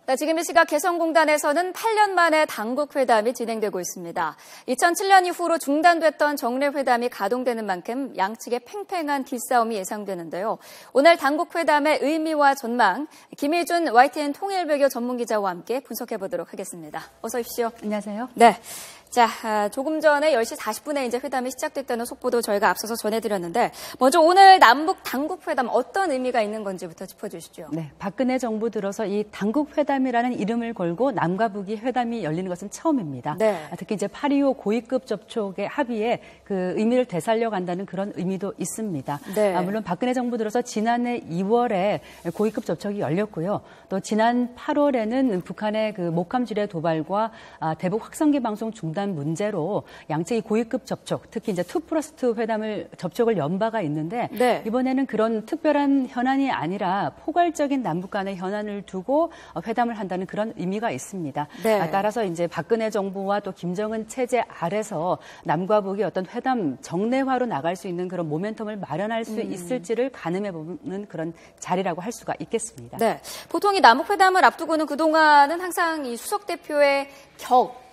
네, 지금 이 시각 개성공단에서는 8년 만에 당국회담이 진행되고 있습니다. 2007년 이후로 중단됐던 정례회담이 가동되는 만큼 양측의 팽팽한 기싸움이 예상되는데요. 오늘 당국회담의 의미와 전망, 김희준 YTN 통일외교 전문기자와 함께 분석해보도록 하겠습니다. 어서 오십시오. 안녕하세요. 네. 자, 조금 전에 10시 40분에 이제 회담이 시작됐다는 속보도 저희가 앞서서 전해드렸는데 먼저 오늘 남북 당국회담 어떤 의미가 있는 건지부터 짚어주시죠. 네, 박근혜 정부 들어서 이 당국회담이라는 이름을 걸고 남과 북이 회담이 열리는 것은 처음입니다. 네. 특히 이제 8.25 고위급 접촉의 합의에 그 의미를 되살려 간다는 그런 의미도 있습니다. 네. 물론 박근혜 정부 들어서 지난해 2월에 고위급 접촉이 열렸고요. 또 지난 8월에는 북한의 그 목함지뢰 도발과 대북 확성기 방송 중단 문제로 양측이 고위급 접촉, 특히 이제 2+2 회담을 접촉을 연 바가 있는데 네. 이번에는 그런 특별한 현안이 아니라 포괄적인 남북 간의 현안을 두고 회담을 한다는 그런 의미가 있습니다. 네. 따라서 이제 박근혜 정부와 또 김정은 체제 아래서 남과 북이 어떤 회담 정례화로 나갈 수 있는 그런 모멘텀을 마련할 수 있을지를 가늠해 보는 그런 자리라고 할 수가 있겠습니다. 네, 보통 이 남북회담을 앞두고는 그동안은 항상 이 수석 대표의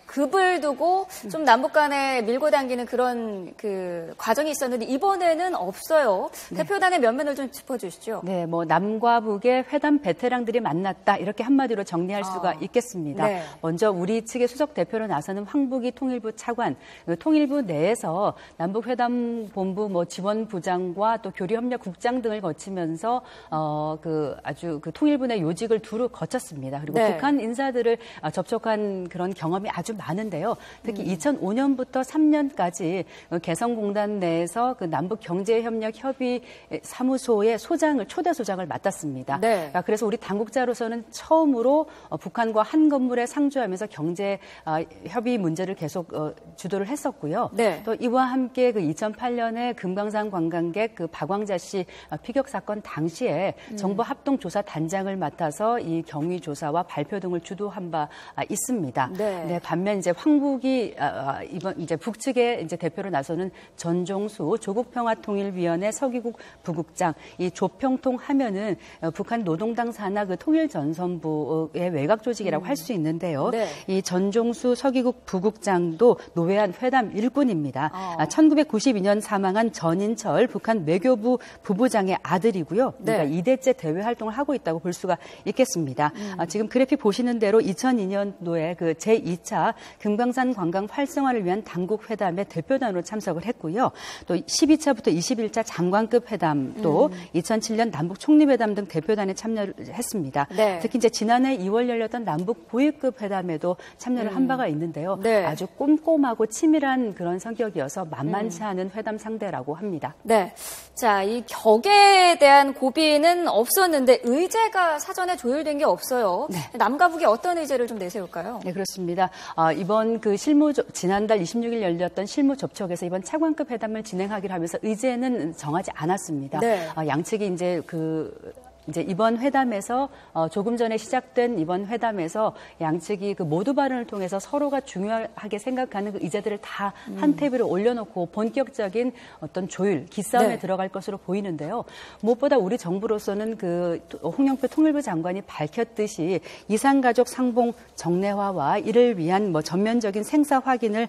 급을 두고 좀 남북 간에 밀고 당기는 그런 그 과정이 있었는데 이번에는 없어요. 네. 대표단의 면면을 좀 짚어주시죠. 네, 뭐 남과 북의 회담 베테랑들이 만났다 이렇게 한마디로 정리할 수가 있겠습니다. 네. 먼저 우리 측의 수석 대표로 나서는 황부기 통일부 차관, 통일부 내에서 남북 회담 본부 뭐 지원부장과 또 교류협력국장 등을 거치면서 아주 통일부 내 요직을 두루 거쳤습니다. 그리고 네. 북한 인사들을 접촉한 그런 경험이 아주 많은데요. 특히 2005년부터 3년까지 개성공단 내에서 그 남북경제협력협의 사무소의 초대 소장을 맡았습니다. 네. 그래서 우리 당국자로서는 처음으로 북한과 한 건물에 상주하면서 경제 협의 문제를 계속 주도를 했었고요. 네. 또 이와 함께 그 2008년에 금강산 관광객 그 박광자 씨 피격 사건 당시에 정부 합동조사단장을 맡아서 이 경위 조사와 발표 등을 주도한 바 있습니다. 네, 반면 이제 황북이 이번 이제 북측의 이제 대표로 나서는 전종수 조국평화통일위원회 서기국 부국장, 이 조평통 하면은 북한 노동당 산하 그 통일전선부의 외곽 조직이라고 할 수 있는데요. 네. 이 전종수 서기국 부국장도 노회한 회담 일꾼입니다. 1992년 사망한 전인철 북한 외교부 부부장의 아들이고요. 그러니까 네. 2대째 대외 활동을 하고 있다고 볼 수가 있겠습니다. 지금 그래픽 보시는 대로 2002년도에 그 제2차 금강산 관광 활성화를 위한 당국 회담에 대표단으로 참석을 했고요. 또 12차부터 21차 장관급 회담도 2007년 남북 총리회담 등 대표단에 참여를 했습니다. 네. 특히 이제 지난해 2월 열렸던 남북 고위급 회담에도 참여를 한 바가 있는데요. 네. 아주 꼼꼼하고 치밀한 그런 성격이어서 만만치 않은 회담 상대라고 합니다. 네. 자, 이 격에 대한 고비는 없었는데 의제가 사전에 조율된 게 없어요. 네. 남과 북이 어떤 의제를 좀 내세울까요? 네, 그렇습니다. 이번 그 지난달 26일 열렸던 실무 접촉에서 이번 차관급 회담을 진행하기로 하면서 의제는 정하지 않았습니다. 네. 양측이 이제 이번 회담에서 조금 전에 시작된 이번 회담에서 양측이 그 모두 발언을 통해서 서로가 중요하게 생각하는 그 의제들을 다 한 테이블에 올려놓고 본격적인 어떤 조율, 기싸움에 네. 들어갈 것으로 보이는데요. 무엇보다 우리 정부로서는 그 홍영표 통일부 장관이 밝혔듯이 이산가족 상봉 정례화와 이를 위한 뭐 전면적인 생사 확인을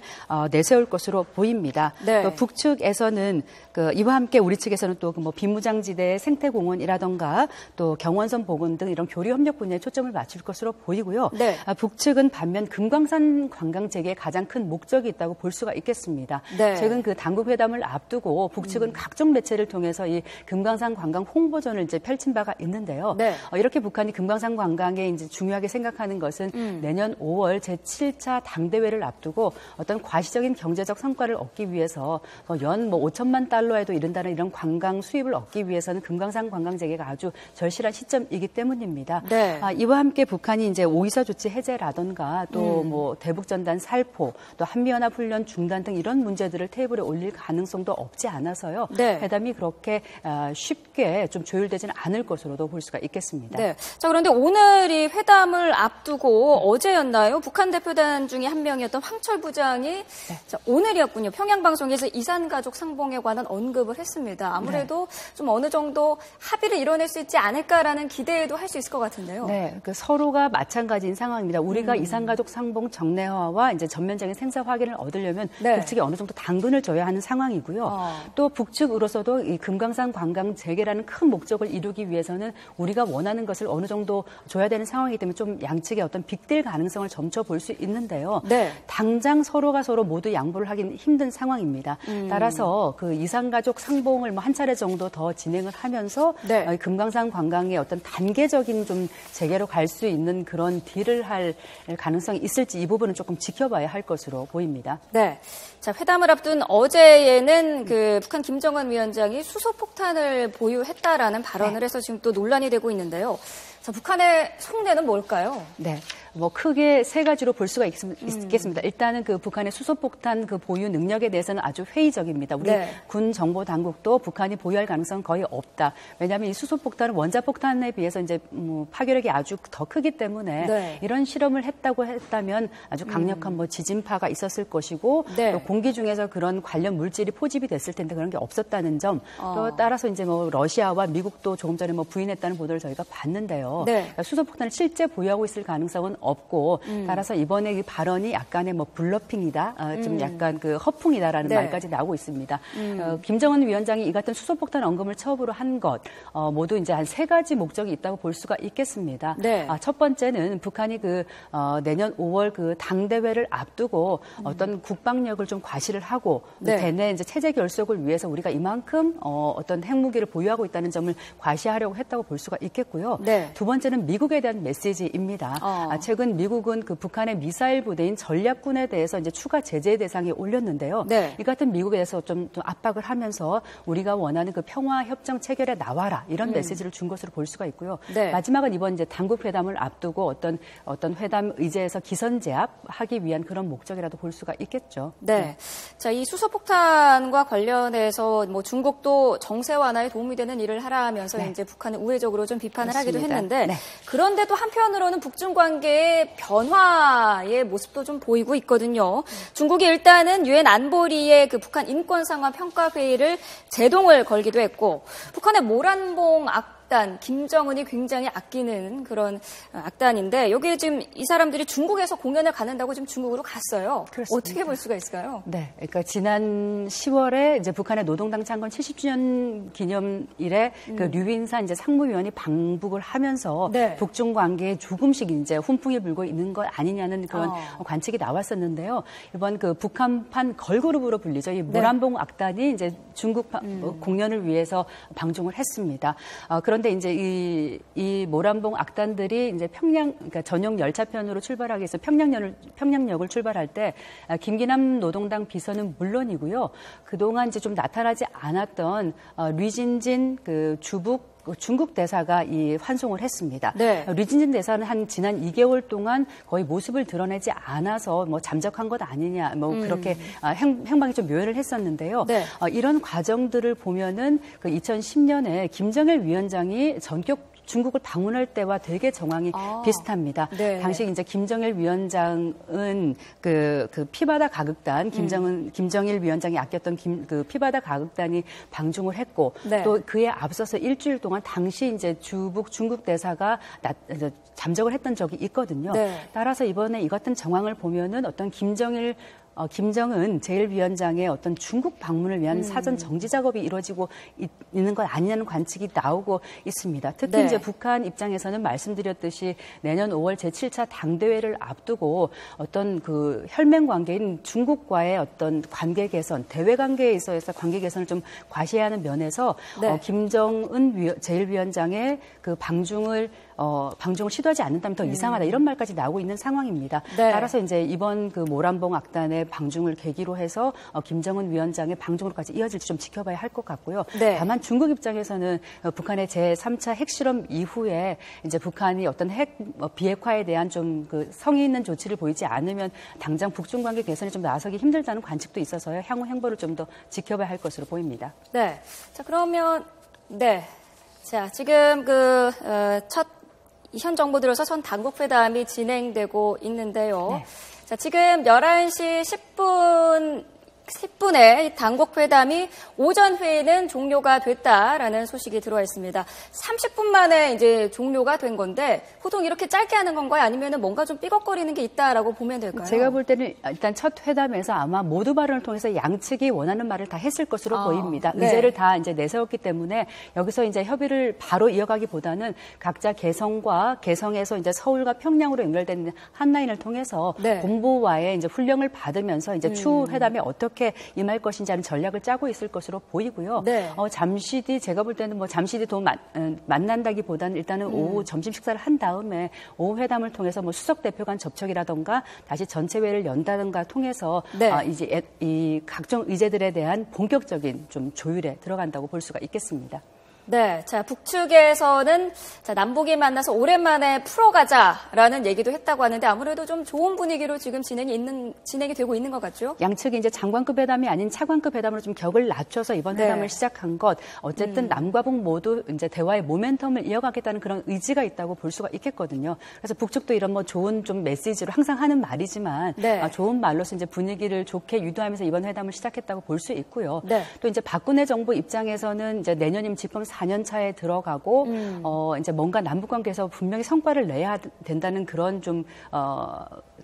내세울 것으로 보입니다. 네. 또 북측에서는 이와 함께 우리 측에서는 또 뭐 비무장지대의 생태공원이라던가 또 경원선 복원 등 이런 교류 협력 분야에 초점을 맞출 것으로 보이고요. 네. 북측은 반면 금강산 관광 재개의 가장 큰 목적이 있다고 볼 수가 있겠습니다. 네. 최근 그 당국 회담을 앞두고 북측은 각종 매체를 통해서 이 금강산 관광 홍보전을 이제 펼친 바가 있는데요. 네. 이렇게 북한이 금강산 관광에 이제 중요하게 생각하는 것은 내년 5월 제7차 당대회를 앞두고 어떤 과시적인 경제적 성과를 얻기 위해서 연 5천만 달러에도 이른다는 이런 관광 수입을 얻기 위해서는 금강산 관광 재개가 아주 절실한 시점이기 때문입니다. 네. 이와 함께 북한이 이제 오이사 조치 해제라던가 또 뭐 대북전단 살포, 또 한미연합훈련 중단 등 이런 문제들을 테이블에 올릴 가능성도 없지 않아서요. 네. 회담이 그렇게 쉽게 좀 조율되지는 않을 것으로도 볼 수가 있겠습니다. 네. 자, 그런데 오늘 이 회담을 앞두고 어제였나요? 북한 대표단 중에 한 명이었던 황철 부장이 네. 자, 오늘이었군요. 평양 방송에서 이산가족 상봉에 관한 언급을 했습니다. 아무래도 네. 좀 어느 정도 합의를 이뤄낼 수 있지 않을까라는 기대도 할 수 있을 것 같은데요. 네, 그 서로가 마찬가지인 상황입니다. 우리가 이산가족 상봉 정례화와 이제 전면적인 생사 확인을 얻으려면 네. 북측이 어느 정도 당근을 줘야 하는 상황이고요. 또 북측으로서도 이 금강산 관광 재개라는 큰 목적을 이루기 위해서는 우리가 원하는 것을 어느 정도 줘야 되는 상황이기 때문에 좀 양측의 어떤 빅딜 가능성을 점쳐 볼 수 있는데요. 네. 당장 서로가 서로 모두 양보를 하긴 힘든 상황입니다. 따라서 그 이산가족 상봉을 뭐 한 차례 정도 더 진행을 하면서 네. 금강산 관광의 어떤 단계적인 좀 재개로 갈 수 있는 그런 딜을 할 가능성이 있을지 이 부분은 조금 지켜봐야 할 것으로 보입니다. 네. 자, 회담을 앞둔 어제에는 그 북한 김정은 위원장이 수소폭탄을 보유했다라는 발언을 해서 지금 또 논란이 되고 있는데요. 자, 북한의 속내는 뭘까요? 네. 뭐 크게 세 가지로 볼 수가 있겠습니다. 일단은 그 북한의 수소폭탄 그 보유 능력에 대해서는 아주 회의적입니다. 우리 네. 군 정보 당국도 북한이 보유할 가능성은 거의 없다. 왜냐하면 이 수소폭탄은 원자폭탄에 비해서 이제 파괴력이 아주 더 크기 때문에 네. 이런 실험을 했다고 했다면 아주 강력한 뭐 지진파가 있었을 것이고 네. 또 공기 중에서 그런 관련 물질이 포집이 됐을 텐데 그런 게 없었다는 점. 또 따라서 이제 뭐 러시아와 미국도 조금 전에 뭐 부인했다는 보도를 저희가 봤는데요. 네. 그러니까 수소폭탄을 실제 보유하고 있을 가능성은 없고 따라서 이번에 이 발언이 약간의 뭐 블러핑이다, 좀 약간 그 허풍이다라는 네. 말까지 나오고 있습니다. 김정은 위원장이 이 같은 수소폭탄 언급을 처음으로 한 것 모두 이제 한 세 가지 목적이 있다고 볼 수가 있겠습니다. 네. 첫 번째는 북한이 그 내년 5월 그 당 대회를 앞두고 어떤 국방력을 좀 과시를 하고 네. 대내 이제 체제 결속을 위해서 우리가 이만큼 어떤 핵무기를 보유하고 있다는 점을 과시하려고 했다고 볼 수가 있겠고요. 네. 두 번째는 미국에 대한 메시지입니다. 최근 미국은 그 북한의 미사일 부대인 전략군에 대해서 이제 추가 제재 대상에 올렸는데요. 네. 이 같은 미국에 대해서 좀 압박을 하면서 우리가 원하는 그 평화 협정 체결에 나와라 이런 메시지를 준 것으로 볼 수가 있고요. 네. 마지막은 이번 이제 당국 회담을 앞두고 어떤 회담 의제에서 기선 제압하기 위한 그런 목적이라도 볼 수가 있겠죠. 네. 자, 이 수소폭탄과 관련해서 뭐 중국도 정세 완화에 도움이 되는 일을 하라 하면서 네. 이제 북한을 우회적으로 좀 비판을 그렇습니다. 하기도 했는데 네. 그런데도 한편으로는 북중 관계의 변화의 모습도 좀 보이고 있거든요. 중국이 일단은 유엔 안보리의 그 북한 인권 상황 평가 회의를 제동을 걸기도 했고 북한의 모란봉 악단, 김정은이 굉장히 아끼는 그런 악단인데 여기에 지금 이 사람들이 중국에서 공연을 가는다고 지금 중국으로 갔어요. 그렇습니다. 어떻게 볼 수가 있을까요? 네, 그러니까 지난 10월에 이제 북한의 노동당 창건 70주년 기념일에 그 류인산 이제 상무위원이 방북을 하면서 네. 북중 관계에 조금씩 이제 훈풍이 불고 있는 것 아니냐는 그런 관측이 나왔었는데요. 이번 그 북한판 걸그룹으로 불리죠. 이 모란봉 악단이 이제 중국 공연을 위해서 방중을 했습니다. 그런데 이제 이 모란봉 악단들이 이제 그러니까 전용 열차편으로 출발하기 위해서 평양역을 출발할 때 김기남 노동당 비서는 물론이고요. 그동안 이제 좀 나타나지 않았던 류진진 그 중국 대사가 환송을 했습니다. 네. 류진진 대사는 지난 2개월 동안 거의 모습을 드러내지 않아서 뭐 잠적한 것 아니냐, 뭐 그렇게 행방이 좀 묘연을 했었는데요. 네. 이런 과정들을 보면은 그 2010년에 김정일 위원장이 전격 중국을 방문할 때와 되게 정황이 비슷합니다. 네. 당시 이제 김정일 위원장은 그 피바다 가극단 김정일 위원장이 아꼈던 그 피바다 가극단이 방중을 했고 네. 또 그에 앞서서 일주일 동안 당시 이제 중국 대사가 잠적을 했던 적이 있거든요. 네. 따라서 이번에 이 같은 정황을 보면은 어떤 김정은 제1위원장의 어떤 중국 방문을 위한 사전 정지 작업이 이루어지고 있는 것 아니냐는 관측이 나오고 있습니다. 특히 네. 이제 북한 입장에서는 말씀드렸듯이 내년 5월 제7차 당대회를 앞두고 어떤 그 혈맹 관계인 중국과의 어떤 관계 개선, 대외 관계에 있어서 관계 개선을 좀 과시해야 하는 면에서 네. 김정은 제1위원장의 그 방중을 시도하지 않는다면 더 이상하다 이런 말까지 나오고 있는 상황입니다. 네. 따라서 이제 이번 그 모란봉 악단의 방중을 계기로 해서 김정은 위원장의 방중으로까지 이어질지 좀 지켜봐야 할 것 같고요. 네. 다만 중국 입장에서는 북한의 제3차 핵실험 이후에 이제 북한이 어떤 핵 비핵화에 대한 좀 그 성의 있는 조치를 보이지 않으면 당장 북중 관계 개선이 좀 나서기 힘들다는 관측도 있어서요. 향후 행보를 좀 더 지켜봐야 할 것으로 보입니다. 네. 자, 그러면 자, 지금 현 정부 들어서 첫 당국 회담이 진행되고 있는데요. 네. 자, 지금 11시 10분 10분에 당국 회담이 오전 회의는 종료가 됐다라는 소식이 들어와 있습니다. 30분 만에 이제 종료가 된 건데 보통 이렇게 짧게 하는 건가요? 아니면은 뭔가 좀 삐걱거리는 게 있다라고 보면 될까요? 제가 볼 때는 일단 첫 회담에서 아마 모두 발언을 통해서 양측이 원하는 말을 다 했을 것으로 보입니다. 네. 의제를 다 이제 내세웠기 때문에 여기서 이제 협의를 바로 이어가기보다는 각자 개성에서 이제 서울과 평양으로 연결되는 한 라인을 통해서 네. 본부와의 이제 훈령을 받으면서 이제 추후 회담에 어떻게 임할 것인지 하는 전략을 짜고 있을 것으로 보이고요. 네. 잠시 뒤 제가 볼 때는 뭐 잠시 뒤 더 만난다기보다는 일단은 오후 점심 식사를 한 다음에 오후 회담을 통해서 뭐 수석 대표 간 접촉이라던가 다시 전체 회의를 연다든가 통해서 네. 이제 이 각종 의제들에 대한 본격적인 좀 조율에 들어간다고 볼 수가 있겠습니다. 네, 자 북측에서는 남북이 만나서 오랜만에 풀어가자라는 얘기도 했다고 하는데 아무래도 좀 좋은 분위기로 지금 진행이 되고 있는 것 같죠? 양측이 이제 장관급 회담이 아닌 차관급 회담으로 좀 격을 낮춰서 이번 회담을 시작한 것, 어쨌든 남과 북 모두 이제 대화의 모멘텀을 이어가겠다는 그런 의지가 있다고 볼 수가 있겠거든요. 그래서 북측도 이런 뭐 좋은 좀 메시지로 항상 하는 말이지만 좋은 말로서 이제 분위기를 좋게 유도하면서 이번 회담을 시작했다고 볼 수 있고요. 또 이제 박근혜 정부 입장에서는 이제 내년이면 집권 4년 차에 들어가고 이제 뭔가 남북 관계에서 분명히 성과를 내야 된다는 그런 좀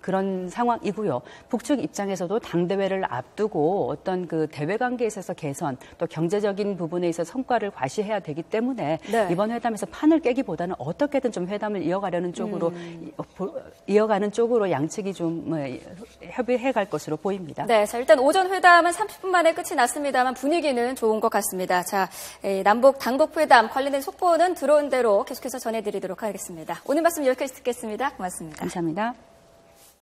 그런 상황이고요. 북측 입장에서도 당대회를 앞두고 어떤 그 대외 관계에 있어서 개선 또 경제적인 부분에 있어서 성과를 과시해야 되기 때문에 이번 회담에서 판을 깨기보다는 어떻게든 좀 회담을 이어가려는 쪽으로 이어가는 쪽으로 양측이 좀 협의해 갈 것으로 보입니다. 네, 자 일단 오전 회담은 30분 만에 끝이 났습니다만 분위기는 좋은 것 같습니다. 자, 남북 당국 회담 관련된 속보는 들어온 대로 계속해서 전해드리도록 하겠습니다. 오늘 말씀 여기까지 듣겠습니다. 고맙습니다. 감사합니다.